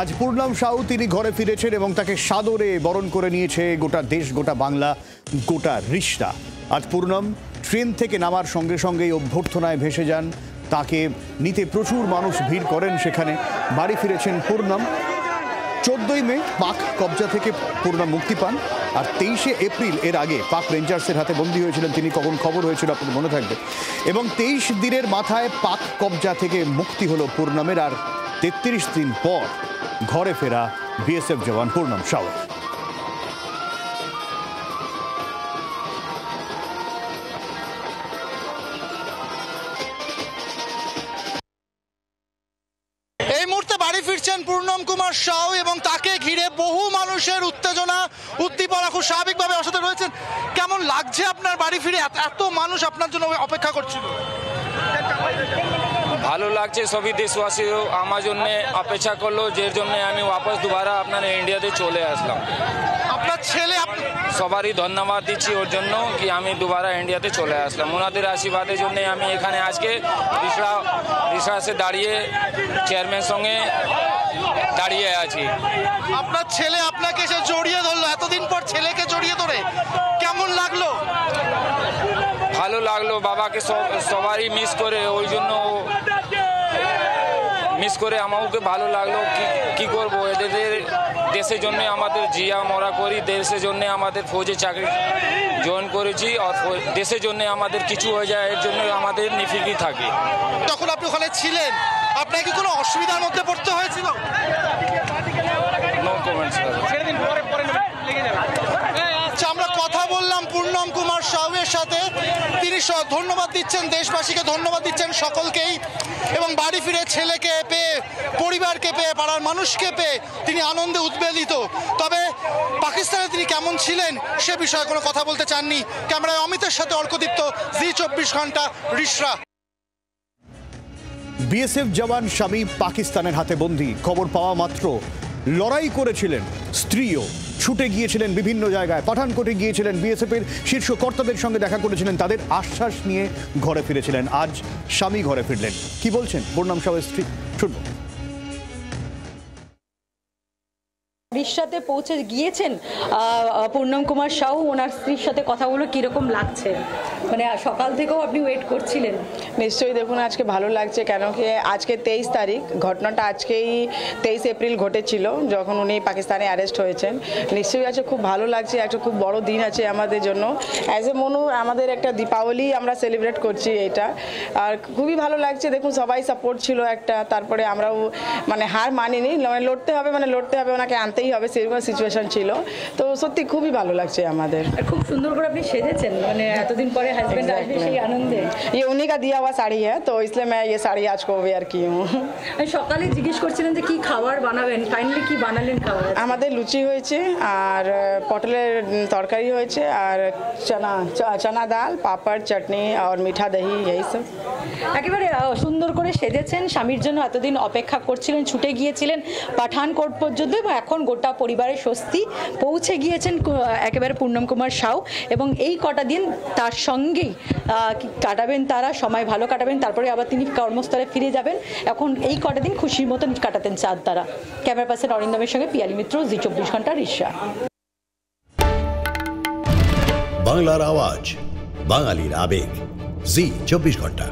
আজ পূর্ণম সাউ তিনি ঘরে ফিরেছেন এবং তাকে সাদরে বরণ করে নিয়েছে গোটা দেশ, গোটা বাংলা, গোটা রিশতা। আজ পূর্ণম ট্রেন থেকে নামার সঙ্গে সঙ্গেই অভ্যর্থনায় ভেসে যান। তাকে নিতে প্রচুর মানুষ ভিড় করেন। সেখানে বাড়ি ফিরেছেন পূর্ণম। 14ই মে পাক কবজা থেকে পূর্ণম মুক্তি পান, আর 23শে এপ্রিল এর আগে পাক রেঞ্জার্সের হাতে বন্দী হয়েছিলেন তিনি। কখন খবর হয়েছিল আপনার মনে থাকবে। এবং 23 দিনের মাথায় পাক কবজা থেকে মুক্তি হলো পূর্ণমের, আর 33 দিন পর ঘরে ফেরা বিএসএফ জওয়ান পূর্ণম সাউ। এই মুহূর্তে বাড়ি ফিরছেন পূর্ণম কুমার সাউ এবং তাকে ঘিরে বহু মানুষের উত্তেজনা, উদ্দীপনা খুব স্বাভাবিকভাবে অসাথে রয়েছেন। কেমন লাগছে আপনার বাড়ি ফিরে? এত মানুষ আপনার জন্য অপেক্ষা করছিল। ভালো লাগছে, সবই দেশবাসীও আমার জন্য অপেক্ষা করলো, যে জন্য আমি ওয়াপস দুবারা আপনার ইন্ডিয়াতে চলে আসলাম। আপনার ছেলে সবারই ধন্যবাদ দিচ্ছি ওর জন্য কি আমি দুবারা ইন্ডিয়াতে চলে আসলাম। ওনাদের আশীর্বাদের জন্য আমি এখানে আজকে রিসার্চে দাঁড়িয়ে চেয়ারম্যান সঙ্গে দাঁড়িয়ে আছি। আপনার ছেলে আপনাকে এসে জড়িয়ে ধরলো, এতদিন পর ছেলেকে জড়িয়ে ধরে কেমন লাগলো? ভালো লাগলো, বাবাকে সবারই মিস করে, ওই জন্য মিস করে আমাকে ভালো লাগলো। কি করবো, এদের দেশের জন্য আমাদের জিয়া মরা করি, দেশের জন্য আমাদের ফৌজে চাকরি জয়েন করেছি, আর দেশের জন্য আমাদের কিছু হয়ে যায় এর জন্য আমাদের নিফিকি থাকে। তখন আপনি ওখানে ছিলেন, আপনার কি কোনো অসুবিধার মধ্যে পড়তে হয়েছিল? No comments. আমরা কথা বললাম পূর্ণম কুমার সাউয়ের সাথে। তিনি ধন্যবাদ দিচ্ছেন দেশবাসীকে, ধন্যবাদ দিচ্ছেন সকলকেই, এবং বাড়ি ফিরে ছেলেকে পেয়ে, পরিবারকে পেয়ে, পাড়ার মানুষকে পেয়ে তিনি আনন্দে উদ্বেলিত। তবে পাকিস্তানে তিনি কেমন ছিলেন সে বিষয়ে কোনো কথা বলতে চাননি। ক্যামেরায় অমিতের সাথে অর্কদীপ্ত, জি 24 ঘন্টা, রিশরা। বিএসএফ জওয়ান স্বামী পাকিস্তানের হাতে বন্দী। খবর পাওয়া মাত্র লড়াই করেছিলেন, স্ত্রীও ছুটে গিয়েছিলেন বিভিন্ন জায়গায়, পাঠানকোটে গিয়েছিলেন, বিএসএফের শীর্ষ কর্তাদের সঙ্গে দেখা করেছিলেন, তাদের আশ্বাস নিয়ে ঘরে ফিরেছিলেন। আজ স্বামী ঘরে ফিরলেন। কি বলছেন পূর্ণম সাউয়ের স্ত্রী, শুনবো। রিশরাতে পৌঁছে গিয়েছেন পূর্ণম কুমার সাউ, ওনার স্ত্রীর সাথে কথাগুলো কিরকম লাগছে? মানে সকাল থেকেও আপনি ওয়েট করছিলেন। নিশ্চয়ই দেখুন, আজকে ভালো লাগছে, কেন কি আজকে 23 তারিখ, ঘটনাটা আজকেই 23 এপ্রিল ঘটেছিল যখন উনি পাকিস্তানে অ্যারেস্ট হয়েছেন। নিশ্চয়ই আছে, খুব ভালো লাগছে, একটা খুব বড় দিন আছে আমাদের জন্য। অ্যাজ এ মনু আমাদের একটা দীপাবলি আমরা সেলিব্রেট করছি এটা, আর খুবই ভালো লাগছে। দেখুন সবাই সাপোর্ট ছিল একটা, তারপরে আমরাও মানে হার মানিনি, লড়তে হবে ওনাকে আনতেই হবে, সেরকম সিচুয়েশন ছিল। তো সত্যি খুবই ভালো লাগছে আমাদের। খুব সুন্দর করে আপনি সেজেছেন, মানে এতদিন পরে হাজবেন্ড আসবে সেই আনন্দে। ये उन्हीं का दिया हुआ साड़ी है, तो इसलिए मैं ये साड़ी आज को वेयर की हूँ। সকালে জিজ্ঞেস করছিলেন যে কি খাবার বানাবেন, ফাইনালি কি বানালেন খাবার? আমাদের লুচি হয়েছে, আর পটলের তরকারি হয়েছে, আর চানা ডাল, পাপড়, চাটনি আর মিঠা দহি, এই সব। একেবারে সুন্দর করে সেজেছেন, স্বামীর জন্য এতদিন অপেক্ষা করছিলেন, ছুটে গিয়েছিলেন পাঠানকোট পর্যন্ত, এবং এখন গোটা পরিবারের স্বস্তি পৌঁছে গিয়েছেন একেবারে পূর্ণম কুমার সাউ। এবং এই কটা দিন তার সঙ্গেই কাটাবেন, তারা সময় ভালো কাটাবেন, তারপরে আবার তিনি কর্মস্থলে ফিরে যাবেন। এখন এই কটা দিন খুশির মতন কাটাতেন চাঁদ তারা। ক্যামেরা পার্সন অরিন্দমের সঙ্গে পিয়ালি মিত্র, জি 24 ঘন্টা, রিশরা। বাংলার আওয়াজ, বাঙালির আবেগ, জি 24 ঘন্টা।